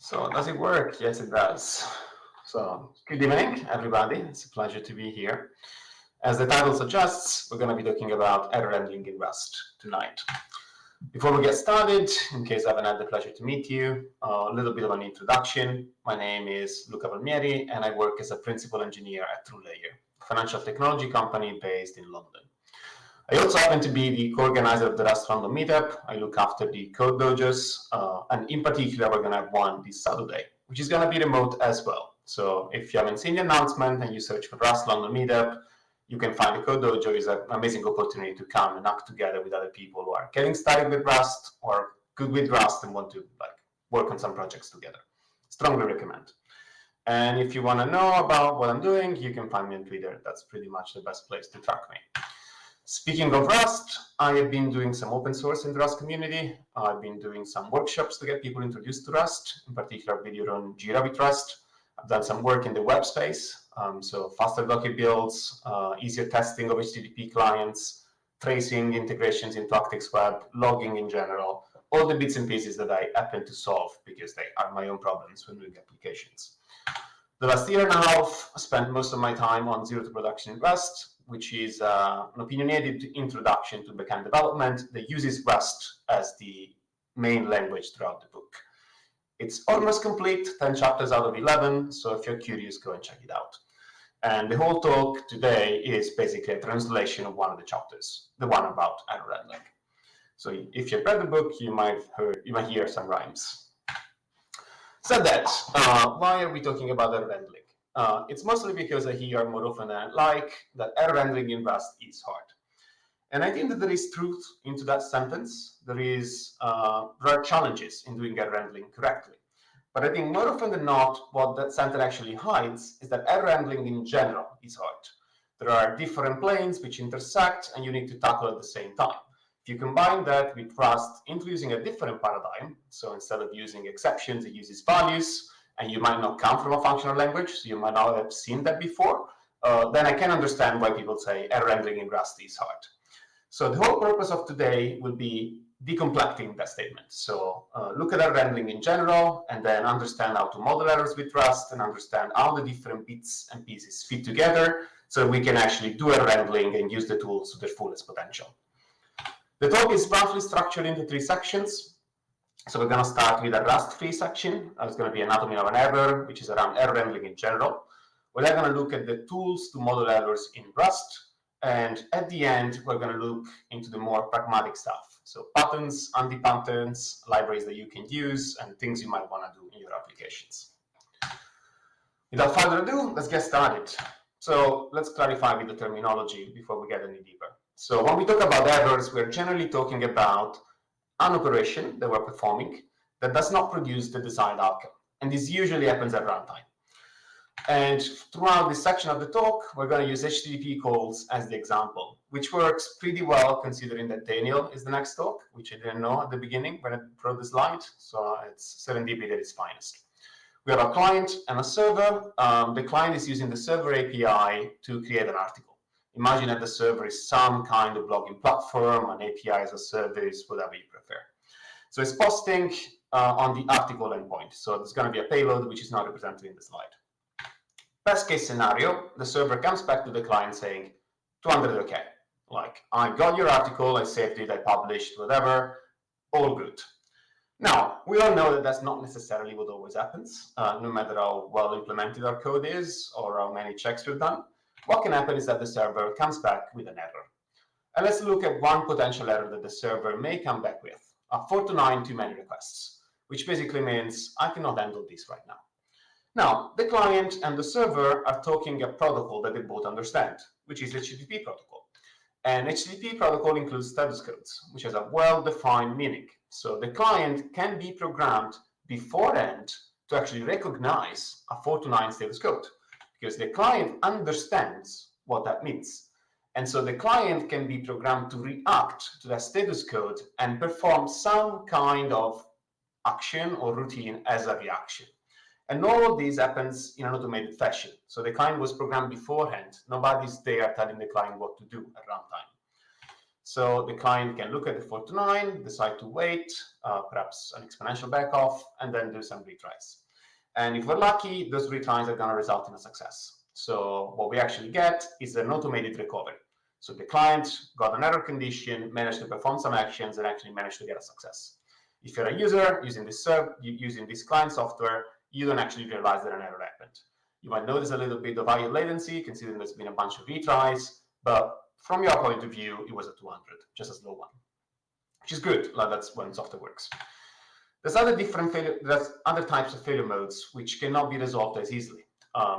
So does it work? Yes, it does. So good evening, everybody. It's a pleasure to be here. As the title suggests, we're going to be talking about error handling in Rust tonight. Before we get started, in case I haven't had the pleasure to meet you, a little bit of an introduction. My name is Luca Palmieri, and I work as a principal engineer at TrueLayer, a financial technology company based in London. I also happen to be the co-organizer of the Rust Random Meetup. I look after the code dojos, and in particular, we're going to have one this Saturday, which is going to be remote as well. So if you haven't seen the announcement and you search for Rust Random Meetup, you can find the code dojo. Is an amazing opportunity to come and act together with other people who are getting started with Rust or good with Rust and want to work on some projects together. Strongly recommend. And if you want to know about what I'm doing, you can find me on Twitter. That's pretty much the best place to track me. Speaking of Rust, I have been doing some open source in the Rust community. I've been doing some workshops to get people introduced to Rust, in particular video on Jira with Rust. I've done some work in the web space, so faster Docker builds, easier testing of HTTP clients, tracing integrations into ActixWeb, logging in general, all the bits and pieces that I happen to solve because they are my own problems when doing applications. The last year and a half, I spent most of my time on Zero to Production in Rust, which is an opinionated introduction to backend development that uses Rust as the main language throughout the book. It's almost complete, 10 chapters out of 11, so if you're curious, go and check it out. And the whole talk today is basically a translation of one of the chapters, the one about error handling. So if you've read the book, you might hear some rhymes. So that, why are we talking about error handling? It's mostly because I hear more often than I like that error handling in Rust is hard. And I think that there is truth into that sentence. There are challenges in doing error handling correctly. But I think more often than not, what that sentence actually hides is that error handling in general is hard. There are different planes which intersect and you need to tackle at the same time. If you combine that with Rust introducing a different paradigm, so instead of using exceptions, it uses values, and you might not come from a functional language, so you might not have seen that before, then I can understand why people say error handling in Rust is hard. So the whole purpose of today will be decomplecting that statement. So look at error handling in general, and then understand how to model errors with Rust, and understand how the different bits and pieces fit together, so we can actually do error handling and use the tools to their fullest potential. The talk is roughly structured into 3 sections. So we're going to start with a Rust-free section. It's going to be anatomy of an error, which is around error handling in general. We're then going to look at the tools to model errors in Rust. And at the end, we're going to look into the more pragmatic stuff. So patterns, anti-patterns, libraries that you can use, and things you might want to do in your applications. Without further ado, let's get started. So let's clarify with the terminology before we get any deeper. So when we talk about errors, we're generally talking about an operation that we're performing that does not produce the desired outcome. And this usually happens at runtime. And throughout this section of the talk, we're going to use HTTP calls as the example, which works pretty well considering that Daniel is the next talk, which I didn't know at the beginning when I wrote the slide. So it's serendipity at its finest. We have a client and a server. The client is using the server API to create an article. Imagine that the server is some kind of blogging platform, an API as a service, whatever you prefer. So it's posting on the article endpoint. So there's going to be a payload, which is not represented in the slide. Best case scenario, the server comes back to the client saying, 200 OK. Like, I got your article, I saved it, I published, whatever, all good. Now, we all know that that's not necessarily what always happens, no matter how well implemented our code is or how many checks we've done. What can happen is that the server comes back with an error. And let's look at one potential error that the server may come back with, a 4 to 9 too many requests, which basically means I cannot handle this right now. Now, the client and the server are talking a protocol that they both understand, which is HTTP protocol. And HTTP protocol includes status codes, which has a well-defined meaning. So the client can be programmed beforehand to actually recognize a 4 to 9 status code, because the client understands what that means. And so the client can be programmed to react to that status code and perform some kind of action or routine as a reaction. And all of this happens in an automated fashion. So the client was programmed beforehand. Nobody's there telling the client what to do at runtime. So the client can look at the 4 to 9, decide to wait, perhaps an exponential backoff, and then do some retries. And if we're lucky, those retries are going to result in a success. So what we actually get is an automated recovery. So the client got an error condition, managed to perform some actions, and actually managed to get a success. If you're a user using this client software, you don't actually realize that an error happened. You might notice a little bit of higher latency, considering there's been a bunch of retries, but from your point of view, it was a 200, just a slow one, which is good. Like, that's when software works. There's other types of failure modes which cannot be resolved as easily.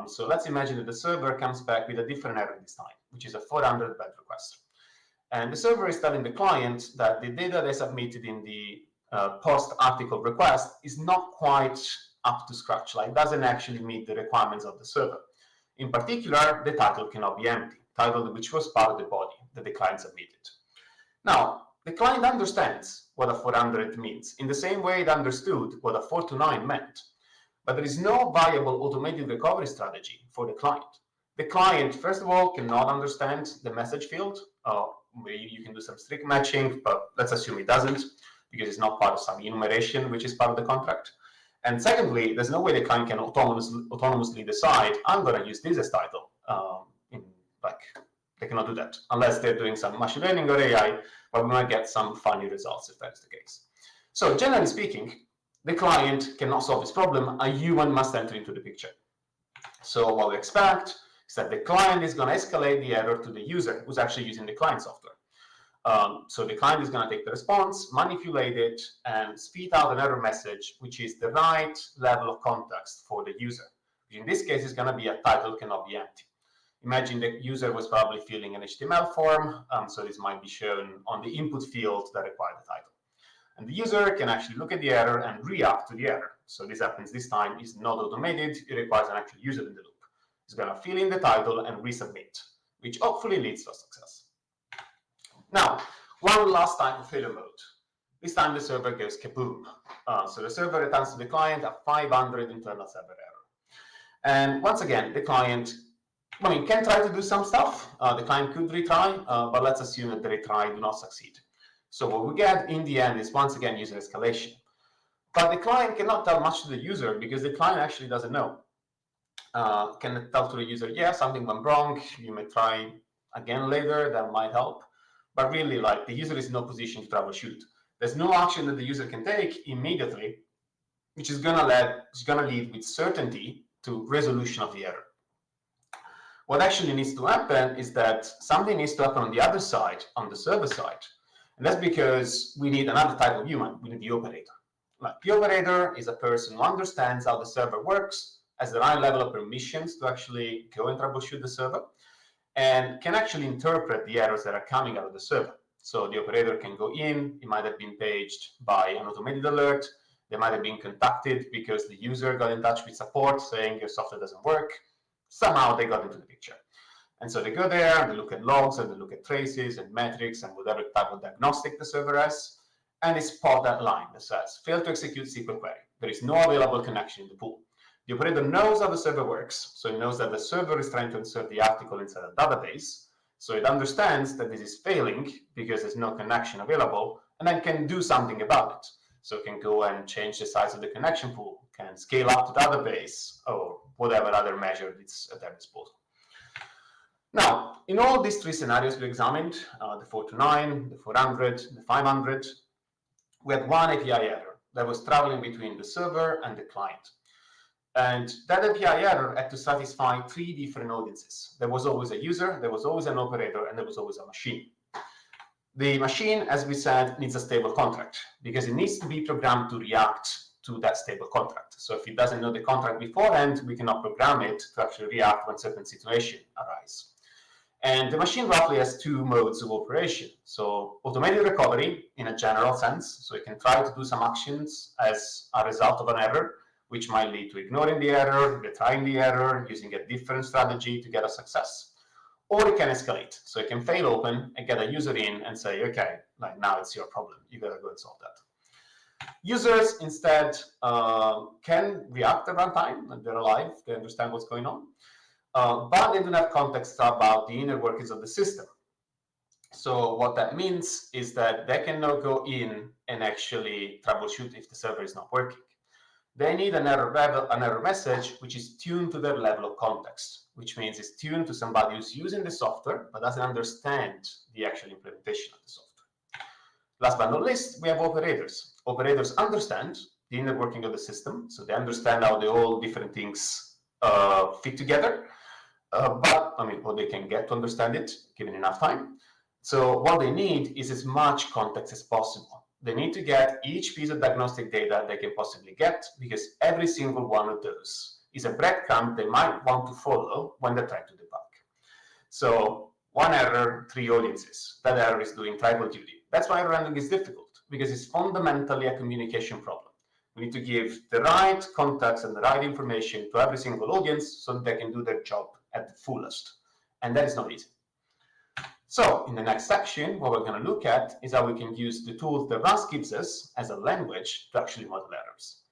So let's imagine that the server comes back with a different error this time, which is a 400 bad request. And the server is telling the client that the data they submitted in the post-article request is not quite up to scratch, like doesn't actually meet the requirements of the server. In particular, the title cannot be empty, title which was part of the body that the client submitted. Now, the client understands what a 400 means, in the same way it understood what a 4 to 9 meant. But there is no viable automated recovery strategy for the client. The client, first of all, cannot understand the message field. Maybe you can do some strict matching, but let's assume it doesn't, because it's not part of some enumeration, which is part of the contract. And secondly, there's no way the client can autonomously decide, I'm going to use this as title. They cannot do that, unless they're doing some machine learning or AI, but we might get some funny results if that's the case. So generally speaking, the client cannot solve this problem. A human must enter into the picture. So what we expect is that the client is going to escalate the error to the user who's actually using the client software. So the client is going to take the response, manipulate it, and spit out an error message, which is the right level of context for the user. Which in this case is going to be a title cannot be empty. Imagine the user was probably filling an HTML form, so this might be shown on the input field that required the title. And the user can actually look at the error and react to the error. So this happens this time, is not automated, it requires an actual user in the loop. It's going to fill in the title and resubmit, which hopefully leads to a success. Now, one last type of failure mode. This time the server goes kaboom. So the server returns to the client a 500 internal server error. And once again, the client can try to do some stuff. The client could retry, but let's assume that the retry do not succeed. So what we get in the end is, once again, user escalation. But the client cannot tell much to the user because the client actually doesn't know. Can tell to the user, yeah, something went wrong, you may try again later, that might help. But really, the user is in no position to troubleshoot. There's no action that the user can take immediately, which is going to lead with certainty to resolution of the error. What actually needs to happen is that something needs to happen on the other side, on the server side. And that's because we need another type of human. We need the operator. The operator is a person who understands how the server works, has the right level of permissions to actually go and troubleshoot the server, and can actually interpret the errors that are coming out of the server. So the operator can go in, it might have been paged by an automated alert, they might have been contacted because the user got in touch with support saying your software doesn't work. Somehow they got into the picture. And so they go there, they look at logs, and they look at traces and metrics and whatever type of diagnostic the server has, and they spot that line that says, fail to execute SQL query. There is no available connection in the pool. The operator knows how the server works, so it knows that the server is trying to insert the article inside a database, so it understands that this is failing because there's no connection available, and then can do something about it. So it can go and change the size of the connection pool, can scale up the database, or whatever other measure it's at their disposal. Now, in all these three scenarios we examined, the 4 to 9, the 400, the 500, we had one API error that was traveling between the server and the client. And that API error had to satisfy three different audiences. There was always a user, there was always an operator, and there was always a machine. The machine, as we said, needs a stable contract because it needs to be programmed to react to that stable contract. So if it doesn't know the contract beforehand, we cannot program it to actually react when certain situations arise. And the machine roughly has two modes of operation. So automated recovery in a general sense. So it can try to do some actions as a result of an error, which might lead to ignoring the error, retrying the error, using a different strategy to get a success. Or it can escalate. So it can fail open and get a user in and say, okay, now it's your problem. You gotta go and solve that. Users instead can react at runtime, and they're alive, they understand what's going on. But they don't have context about the inner workings of the system. So what that means is that they can now go in and actually troubleshoot if the server is not working. They need an error message which is tuned to their level of context, which means it's tuned to somebody who's using the software but doesn't understand the actual implementation of the software. Last but not least, we have operators. Operators understand the inner working of the system, so they understand how the all different things fit together, or they can get to understand it given enough time. So what they need is as much context as possible. They need to get each piece of diagnostic data they can possibly get, because every single one of those is a breadcrumb they might want to follow when they're trying to debug. So one error, 3 audiences. That error is doing tribal duty. That's why error handling is difficult, because it's fundamentally a communication problem. We need to give the right context and the right information to every single audience so that they can do their job at the fullest. And that is not easy. So in the next section, what we're going to look at is how we can use the tools that Rust gives us as a language to actually model errors.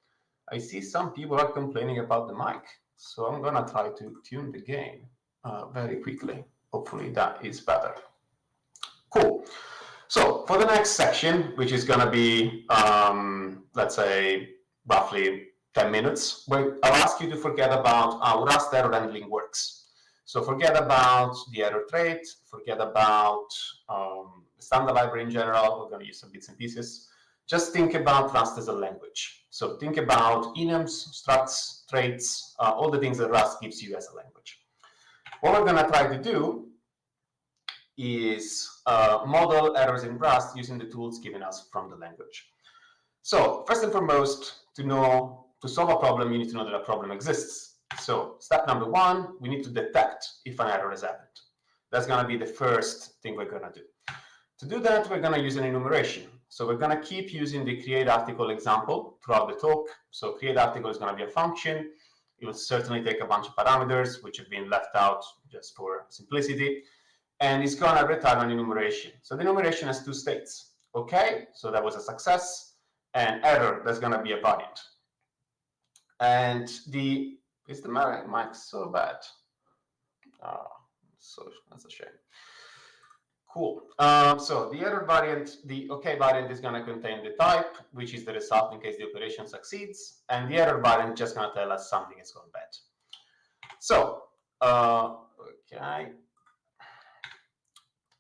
I see some people are complaining about the mic, so I'm going to try to tune the gain very quickly. Hopefully that is better. Cool. So for the next section, which is going to be, let's say, roughly 10 minutes, I'll ask you to forget about how Rust error handling works. So forget about the error trait, forget about the standard library in general. We're going to use some bits and pieces. Just think about Rust as a language. So think about enums, structs, traits, all the things that Rust gives you as a language. What we're going to try to do is model errors in Rust using the tools given us from the language. So first and foremost, to solve a problem, you need to know that a problem exists. So step number 1, we need to detect if an error has happened. That's going to be the first thing we're going to do. To do that, we're going to use an enumeration. So we're going to keep using the create article example throughout the talk. So create article is going to be a function. It will certainly take a bunch of parameters, which have been left out just for simplicity. And it's going to return an enumeration. So the enumeration has 2 states. Okay, so that was a success. And error, that's going to be a variant. And is the mic so bad? So that's a shame. Cool. So the error variant, the OK variant is going to contain the type, which is the result in case the operation succeeds. And the error variant is just going to tell us something has gone bad. So, okay.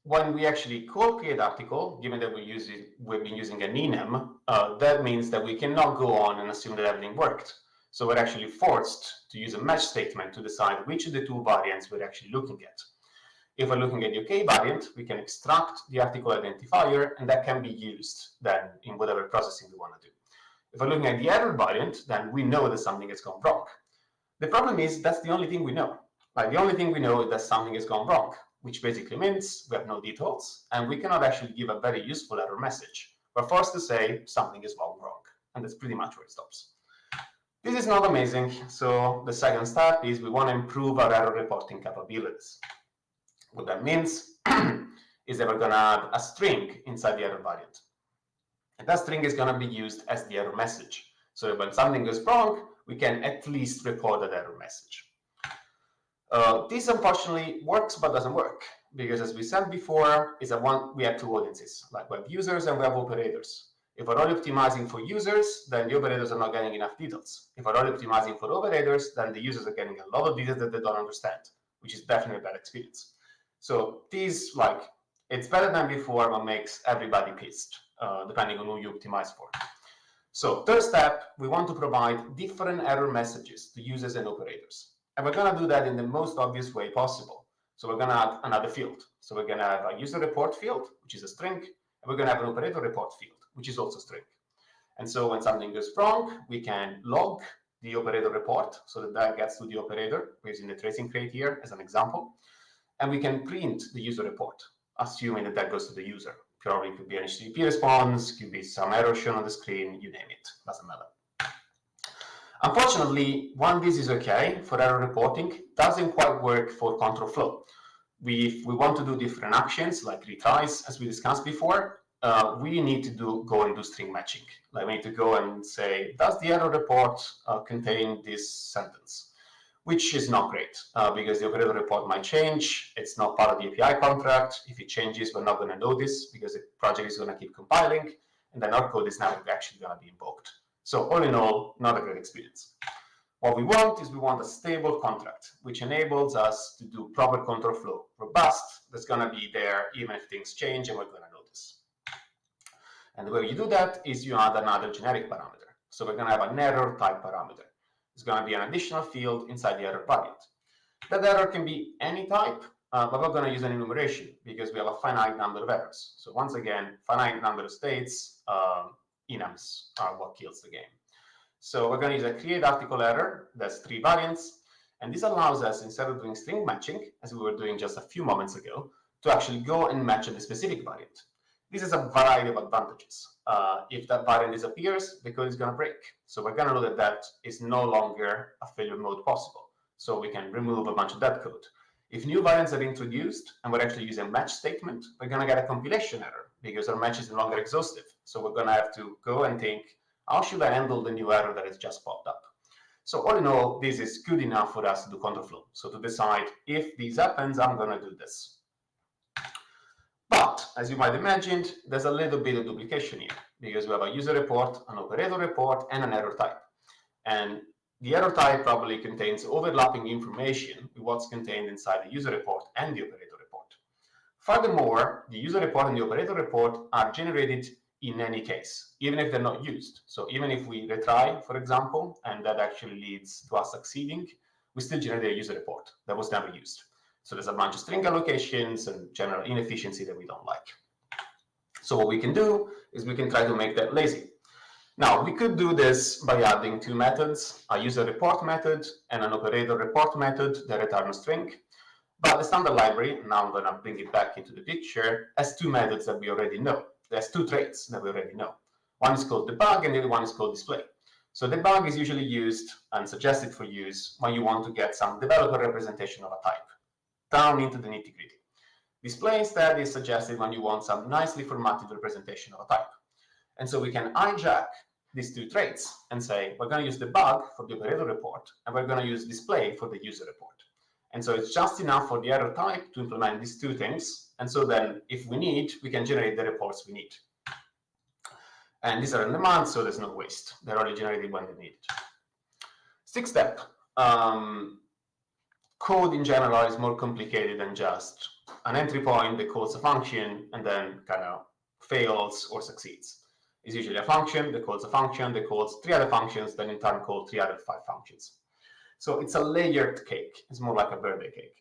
When we actually call create article, given that we've been using an enum, that means that we cannot go on and assume that everything worked. So we're actually forced to use a match statement to decide which of the 2 variants we're actually looking at. If we're looking at the OK variant, we can extract the article identifier, and that can be used then in whatever processing we want to do. If we're looking at the error variant, then we know that something has gone wrong. The problem is that's the only thing we know. Like, the only thing we know is that something has gone wrong, which basically means we have no details, and we cannot actually give a very useful error message. We're forced to say something is wrong, and that's pretty much where it stops. This is not amazing, so the second step is we want to improve our error reporting capabilities. What that means is that we're going to add a string inside the error variant. And that string is going to be used as the error message. So that when something goes wrong, we can at least record that error message. This unfortunately works but doesn't work, because as we said before, we have 2 audiences, like we have users and we have operators. If we're only optimizing for users, then the operators are not getting enough details. If we're only optimizing for operators, then the users are getting a lot of details that they don't understand, which is definitely a bad experience. So this, it's better than before, but makes everybody pissed, depending on who you optimize for. So third step, we want to provide different error messages to users and operators. And we're going to do that in the most obvious way possible. So we're going to add another field. So we're going to have a user report field, which is a string, and we're going to have an operator report field, which is also string. And so when something goes wrong, we can log the operator report so that gets to the operator. We're using the tracing crate here as an example. And we can print the user report, assuming that goes to the user. Probably could be an HTTP response, could be some error shown on the screen, you name it, doesn't matter. Unfortunately, one this is okay for error reporting, doesn't quite work for control flow. If we want to do different actions like retries, as we discussed before, we need to go and do string matching. Like, we need to go and say, does the error report contain this sentence? which is not great because the operator report might change. It's not part of the API contract. If it changes, we're not going to notice because the project is going to keep compiling, and then our code is now actually going to be invoked. So all in all, not a great experience. What we want is we want a stable contract, which enables us to do proper control flow, robust, that's going to be there even if things change and we're going to notice. And the way you do that is you add another generic parameter. So we're going to have an error type parameter. It's going to be an additional field inside the error variant. That error can be any type, but we're going to use an enumeration because we have a finite number of errors. So once again, finite number of states, enums are what kills the game. So we're going to use a create article error, that's 3 variants, and this allows us, instead of doing string matching, as we were doing just a few moments ago, to actually go and match the specific variant. This has a variety of advantages. If that variant disappears, the code is going to break. So we're going to know that that is no longer a failure mode possible. So we can remove a bunch of that code. If new variants are introduced and we're actually using a match statement, we're going to get a compilation error because our match is no longer exhaustive. So we're going to have to go and think, how should I handle the new error that has just popped up? So all in all, this is good enough for us to do control flow. So to decide if this happens, I'm going to do this. But as you might imagine, there's a little bit of duplication here because we have a user report, an operator report, and an error type. And the error type probably contains overlapping information with what's contained inside the user report and the operator report. Furthermore, the user report and the operator report are generated in any case, even if they're not used. So even if we retry, for example, and that actually leads to us succeeding, we still generate a user report that was never used. So there's a bunch of string allocations and general inefficiency that we don't like. So what we can do is we can try to make that lazy. Now, we could do this by adding 2 methods, a user report method and an operator report method that return a string. But the standard library, now I'm going to bring it back into the picture, has 2 methods that we already know. There's 2 traits that we already know. One is called debug and the other one is called display. So debug is usually used and suggested for use when you want to get some developer representation of a type down into the nitty-gritty. Display instead is suggested when you want some nicely formatted representation of a type. And so we can hijack these 2 traits and say, we're going to use debug for the operator report, and we're going to use display for the user report. And so it's just enough for the error type to implement these 2 things. And so then if we need, we can generate the reports we need. And these are in demand, so there's no waste. They're only generated when they're needed. SixStep. Code in general is more complicated than just an entry point that calls a function and then kind of fails or succeeds. It's usually a function that calls a function that calls 3 other functions, then in turn call 3 other 5 functions. So it's a layered cake. It's more like a birthday cake.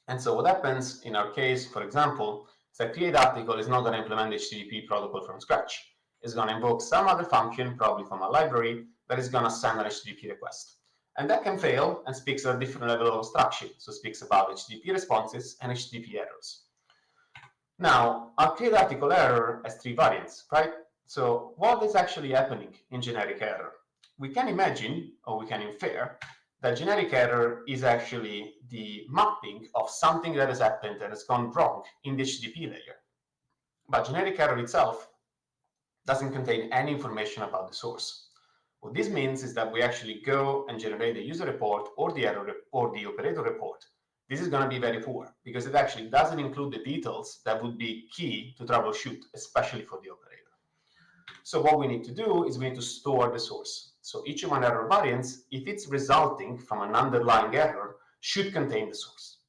And so what happens in our case, for example, is that create article is not going to implement the HTTP protocol from scratch. It's going to invoke some other function, probably from a library, that is going to send an HTTP request. And that can fail and speaks at a different level of abstraction. So it speaks about HTTP responses and HTTP errors. Now, our create article error has 3 variants, right? So what is actually happening in generic error? We can imagine, or we can infer, that generic error is actually the mapping of something that has happened and has gone wrong in the HTTP layer. But generic error itself doesn't contain any information about the source. What this means is that we actually go and generate the user report or the error or the operator report. This is going to be very poor because it actually doesn't include the details that would be key to troubleshoot, especially for the operator. So what we need to do is we need to store the source. So each of our error variants, if it's resulting from an underlying error, should contain the source.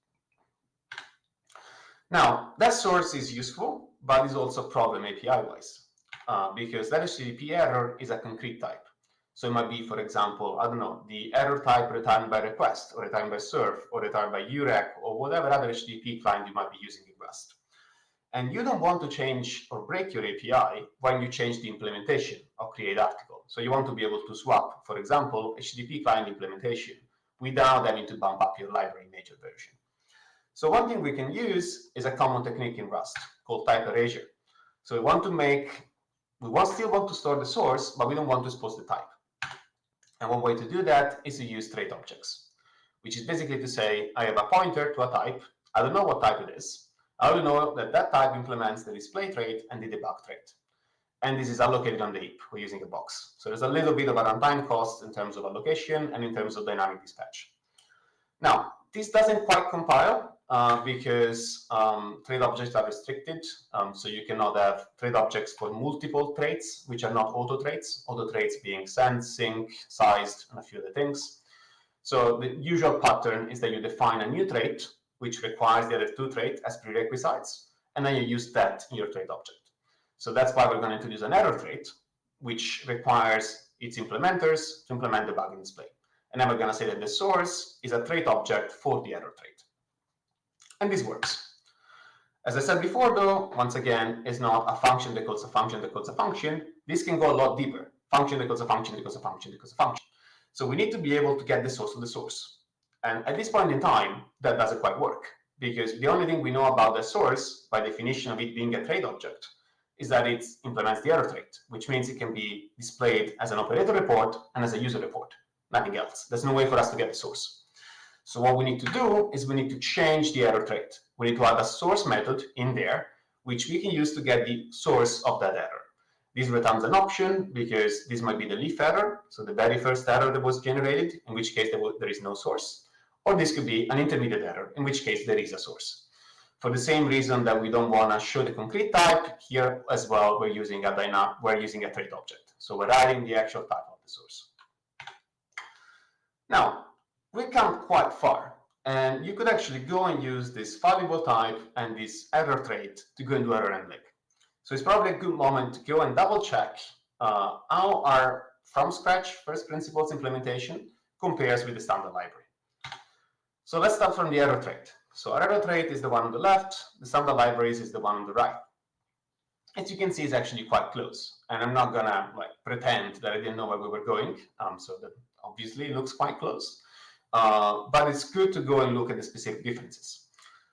Now, that source is useful, but is also a problem API-wise, because that HTTP error is a concrete type. So it might be, for example, I don't know, the error type returned by request, or returned by serve, or returned by UREC, or whatever other HTTP client you might be using in Rust. And you don't want to change or break your API when you change the implementation of create article. So you want to be able to swap, for example, HTTP client implementation without having to bump up your library major version. So one thing we can use is a common technique in Rust called type erasure. So we still want to store the source, but we don't want to expose the type. And one way to do that is to use trait objects, which is basically to say, I have a pointer to a type. I don't know what type it is. I only know that that type implements the display trait and the debug trait. And this is allocated on the heap. We're using a box. So there's a little bit of a runtime cost in terms of allocation and in terms of dynamic dispatch. Now, this doesn't quite compile because trait objects are restricted. So you cannot have trait objects for multiple traits, which are not auto traits. Auto traits being sent, sync, sized, and a few other things. So the usual pattern is that you define a new trait, which requires the other two traits as prerequisites, and then you use that in your trait object. So that's why we're going to introduce an error trait, which requires its implementers to implement the bug in display. And then we're going to say that the source is a trait object for the error trait. And this works. As I said before, though, once again, it's not a function that calls a function that calls a function. This can go a lot deeper. Function that calls a function that calls a function that calls a function. So we need to be able to get the source of the source. And at this point in time, that doesn't quite work, because the only thing we know about the source, by definition of it being a trait object, is that it implements the error trait, which means it can be displayed as an operator report and as a user report, nothing else. There's no way for us to get the source. So what we need to do is we need to change the error trait. We need to add a source method in there, which we can use to get the source of that error. This returns an option because this might be the leaf error, so the very first error that was generated, in which case there is no source. Or this could be an intermediate error, in which case there is a source. For the same reason that we don't want to show the concrete type, here as well we're using a trait object. So we're adding the actual type of the source. Now, we've come quite far, and you could actually go and use this fallible type and this error trait to go and do error handling. So it's probably a good moment to go and double check how our from scratch first principles implementation compares with the standard library. So let's start from the error trait. So our error trait is the one on the left, the standard libraries is the one on the right. As you can see, it's actually quite close. And I'm not gonna pretend that I didn't know where we were going. So that obviously looks quite close. But it's good to go and look at the specific differences.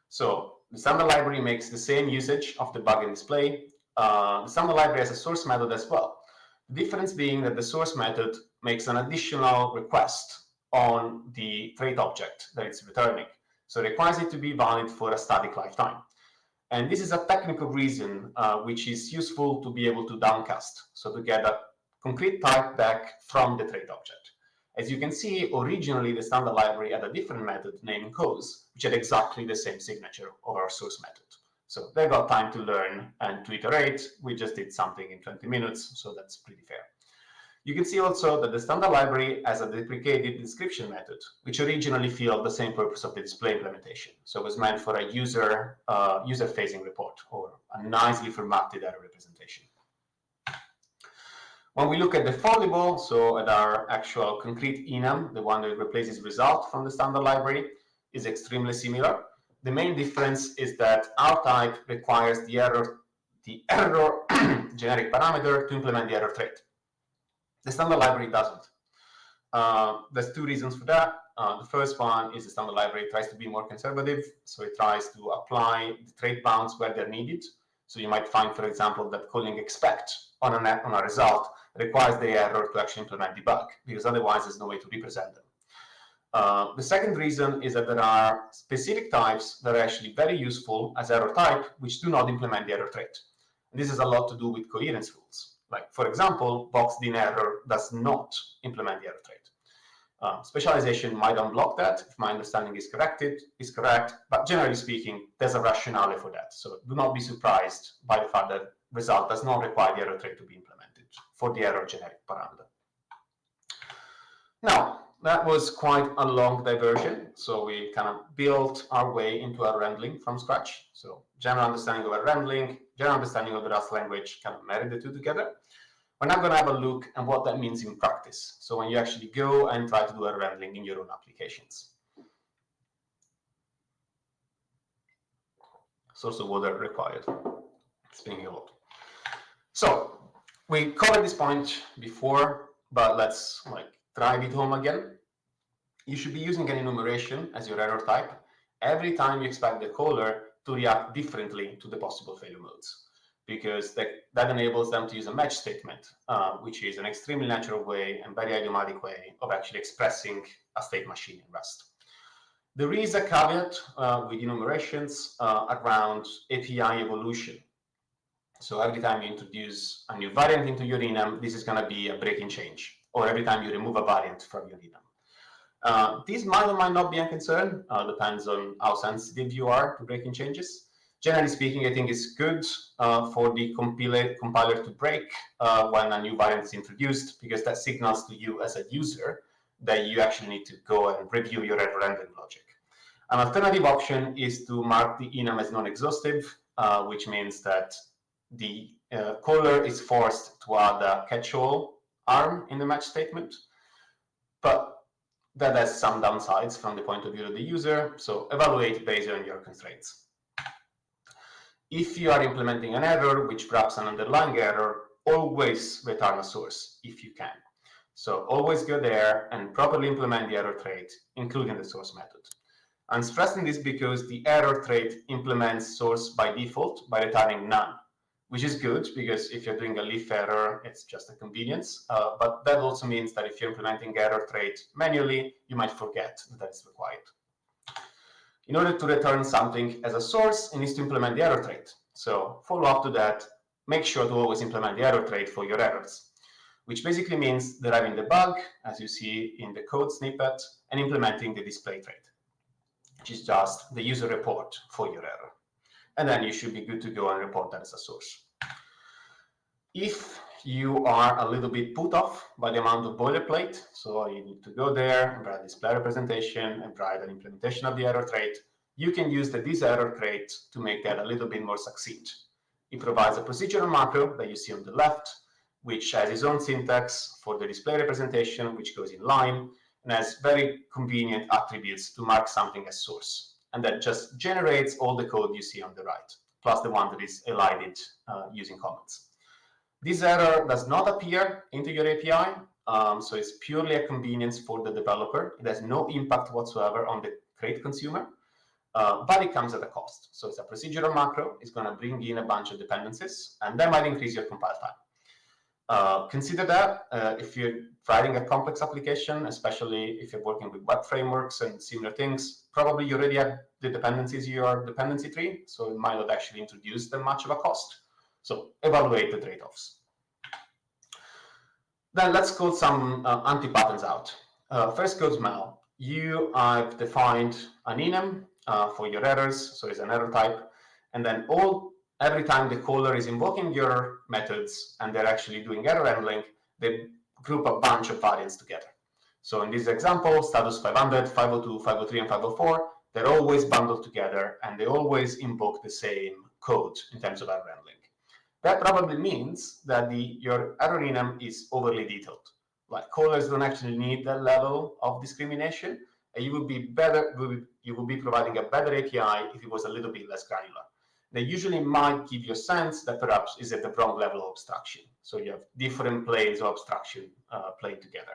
So the standard library makes the same usage of the bug in display. The standard library has a source method as well. The difference being that the source method makes an additional request on the trait object that it's returning. So it requires it to be valid for a static lifetime. And this is a technical reason which is useful to be able to downcast, so to get a concrete type back from the trait object. As you can see, originally the standard library had a different method named cause, which had exactly the same signature of our source method. So they got time to learn and to iterate. We just did something in 20 minutes, so that's pretty fair. You can see also that the standard library has a deprecated description method, which originally filled the same purpose of the display implementation. So it was meant for a user-facing report, or a nicely formatted error representation. When we look at the fallible, so at our actual concrete enum, the one that replaces result from the standard library, is extremely similar. The main difference is that our type requires the error generic parameter to implement the error trait. The standard library doesn't. There's two reasons for that. The first one is the standard library tries to be more conservative, so it tries to apply the trait bounds where they're needed. So you might find, for example, that calling expect on a result requires the error to actually implement the bug, because otherwise there's no way to represent them. The second reason is that there are specific types that are actually very useful as error type, which do not implement the error trait. And this has a lot to do with coherence rules. Like, for example, boxed-in error does not implement the error trait. Specialization might unblock that if my understanding is correct, but generally speaking, there's a rationale for that. So do not be surprised by the fact that result does not require the error trait to be implemented for the error generic parameter. Now, that was quite a long diversion. So we kind of built our way into error handling from scratch. So general understanding of error handling, general understanding of the Rust language, kind of married the two together. We're now going to have a look at what that means in practice. So when you actually go and try to do error handling in your own applications. Source of water required. Speaking of water. So we covered this point before, but let's drive it home again. You should be using an enumeration as your error type every time you expect the caller to react differently to the possible failure modes, because that enables them to use a match statement, which is an extremely natural way and very idiomatic way of actually expressing a state machine in Rust. There is a caveat with enumerations around API evolution. So every time you introduce a new variant into your enum, this is going to be a breaking change, or every time you remove a variant from your enum. These might or might not be a concern, depends on how sensitive you are to breaking changes. Generally speaking, I think it's good for the compiler to break when a new variant is introduced, because that signals to you as a user that you actually need to go and review your error handling logic. An alternative option is to mark the enum as non-exhaustive, which means that the caller is forced to add a catch-all arm in the match statement, but that has some downsides from the point of view of the user, so evaluate based on your constraints. If you are implementing an error which grabs an underlying error, always return a source if you can. So always go there and properly implement the error trait, including the source method. I'm stressing this because the error trait implements source by default by returning none, which is good because if you're doing a leaf error, it's just a convenience. But that also means that if you're implementing error trait manually, you might forget that that's required. In order to return something as a source, it needs to implement the error trait. So follow up to that, make sure to always implement the error trait for your errors, which basically means deriving the bug, as you see in the code snippet, and implementing the display trait, which is just the user report for your error. And then you should be good to go and report that as a source. If you are a little bit put off by the amount of boilerplate, so you need to go there and write a display representation and write an implementation of the error trait, you can use this error trait to make that a little bit more succinct. It provides a procedural macro that you see on the left, which has its own syntax for the display representation, which goes in line, and has very convenient attributes to mark something as source. And that just generates all the code you see on the right, plus the one that is elided using comments. This error does not appear into your API, so it's purely a convenience for the developer. It has no impact whatsoever on the crate consumer, but it comes at a cost. So it's a procedural macro. It's going to bring in a bunch of dependencies, and that might increase your compile time. Consider that if you're writing a complex application, especially if you're working with web frameworks and similar things, probably you already have the dependencies in your dependency tree, so it might not actually introduce them much of a cost. So evaluate the trade-offs. Then let's code some anti-patterns out. First code smell. You have defined an enum for your errors, so it's an error type, and then every time the caller is invoking your methods and they're actually doing error handling, they group a bunch of variants together. So in this example, status 500, 502, 503, and 504, they're always bundled together and they always invoke the same code in terms of error handling. That probably means that your error enum is overly detailed. Like callers don't actually need that level of discrimination, and you will be providing a better API if it was a little bit less granular. They usually might give you a sense that perhaps is at the wrong level of abstraction. So you have different planes of abstraction playing together.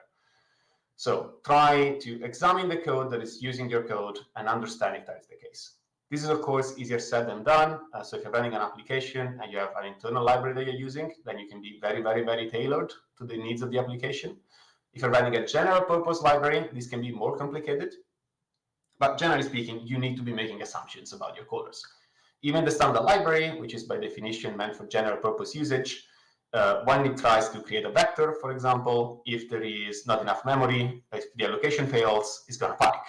So try to examine the code that is using your code and understand if that is the case. This is, of course, easier said than done. So if you're running an application and you have an internal library that you're using, then you can be very, very, very tailored to the needs of the application. If you're running a general purpose library, this can be more complicated. But generally speaking, you need to be making assumptions about your callers. Even the standard library, which is by definition meant for general purpose usage, when it tries to create a vector, for example, if there is not enough memory, if the allocation fails, it's going to panic.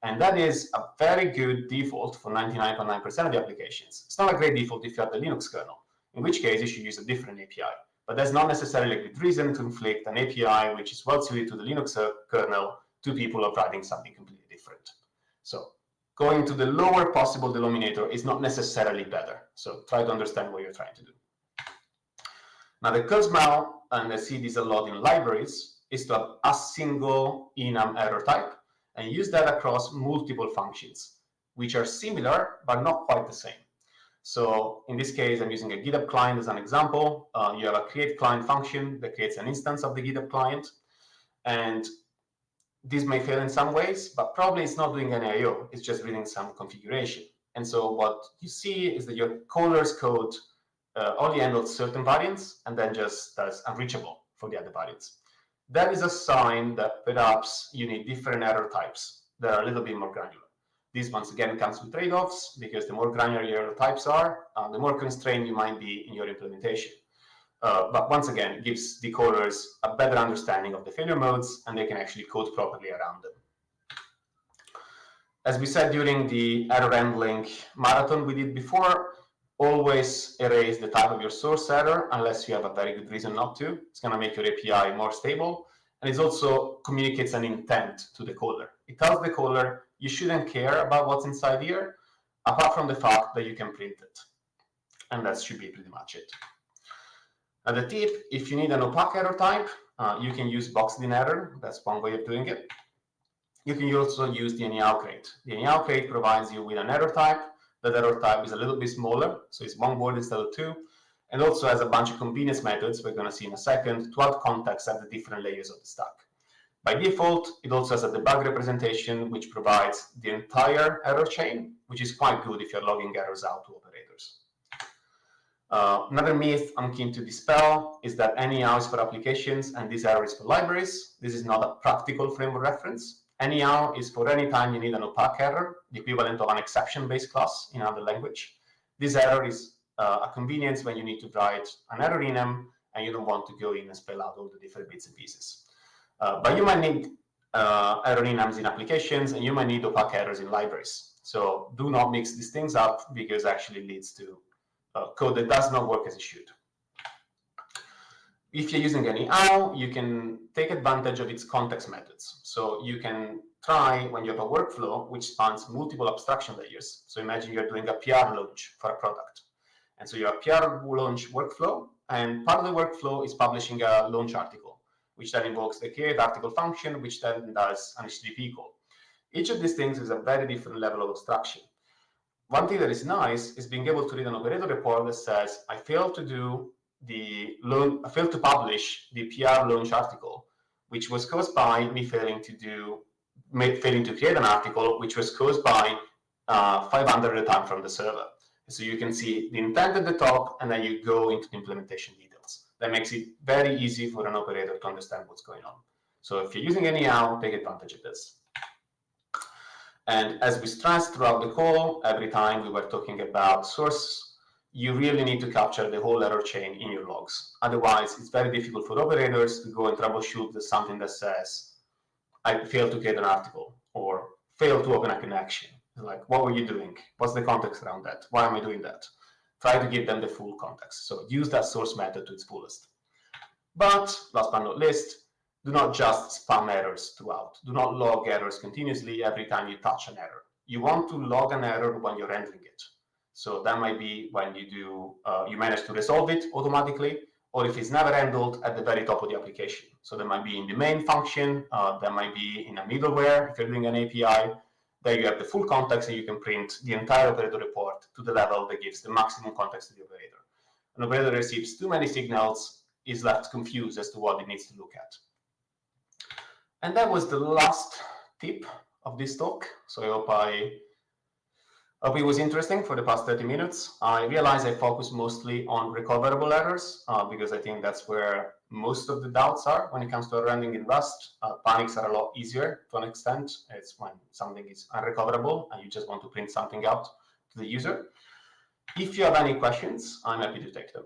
And that is a very good default for 99.9% of the applications. It's not a great default if you have the Linux kernel, in which case you should use a different API. But that's not necessarily a good reason to inflict an API which is well suited to the Linux kernel to people who are writing something completely different. So going to the lower possible denominator is not necessarily better. So try to understand what you're trying to do. Now the COSMAL, and I see this a lot in libraries, is to have a single enum error type and use that across multiple functions, which are similar, but not quite the same. So in this case, I'm using a GitHub client as an example. You have a create client function that creates an instance of the GitHub client. And this may fail in some ways, but probably it's not doing any I/O. It's just reading some configuration. And so what you see is that your caller's code only handles certain variants and then just does unreachable for the other variants. That is a sign that perhaps you need different error types that are a little bit more granular. This, once again, comes with trade-offs, because the more granular your error types are, the more constrained you might be in your implementation. But once again, it gives the coders a better understanding of the failure modes, and they can actually code properly around them. As we said during the error handling marathon we did before, always erase the type of your source error unless you have a very good reason not to. It's going to make your API more stable. And it also communicates an intent to the caller. It tells the caller, you shouldn't care about what's inside here, apart from the fact that you can print it. And that should be pretty much it. Another tip, if you need an opaque error type, you can use boxed-in error. That's one way of doing it. You can also use the anyhow crate. The anyhow crate provides you with an error type. That error type is a little bit smaller, so it's one word instead of two, and also has a bunch of convenience methods we're going to see in a second to add context at the different layers of the stack. By default, it also has a debug representation which provides the entire error chain, which is quite good if you're logging errors out to operators. Another myth I'm keen to dispel is that anyhow is for applications and this error is for libraries. This is not a practical framework reference. Anyhow is for any time you need an opaque error, the equivalent of an exception-based class in another language. This error is a convenience when you need to write an error enum and you don't want to go in and spell out all the different bits and pieces. But you might need error enums in applications and you might need opaque errors in libraries. So do not mix these things up because it actually leads to code that does not work as it should. If you're using anyhow, you can take advantage of its context methods. So you can try when you have a workflow which spans multiple abstraction layers. So imagine you're doing a PR launch for a product. And so you have PR launch workflow, and part of the workflow is publishing a launch article, which then invokes the create article function, which then does an HTTP call. Each of these things is a very different level of abstraction. One thing that is nice is being able to read an operator report that says, I failed to publish the PR launch article, which was caused by me failing to create an article, which was caused by 500 at a time from the server. So you can see the intent at the top, and then you go into the implementation details. That makes it very easy for an operator to understand what's going on. So if you're using anyhow, take advantage of this. And as we stressed throughout the call, every time we were talking about source, you really need to capture the whole error chain in your logs. Otherwise, it's very difficult for operators to go and troubleshoot something that says, I failed to create an article, or failed to open a connection. Like, what were you doing? What's the context around that? Why am I doing that? Try to give them the full context. So use that source method to its fullest. But last but not least, do not just spam errors throughout. Do not log errors continuously every time you touch an error. You want to log an error when you're handling it. So that might be when you manage to resolve it automatically, or if it's never handled at the very top of the application. So that might be in the main function, that might be in a middleware if you're doing an API. There you have the full context and you can print the entire operator report to the level that gives the maximum context to the operator. An operator receives too many signals, is left confused as to what it needs to look at. And that was the last tip of this talk. So I hope it was interesting for the past 30 minutes. I realize I focus mostly on recoverable errors because I think that's where most of the doubts are when it comes to error handling in Rust. Panics are a lot easier to an extent. It's when something is unrecoverable and you just want to print something out to the user. If you have any questions, I'm happy to take them.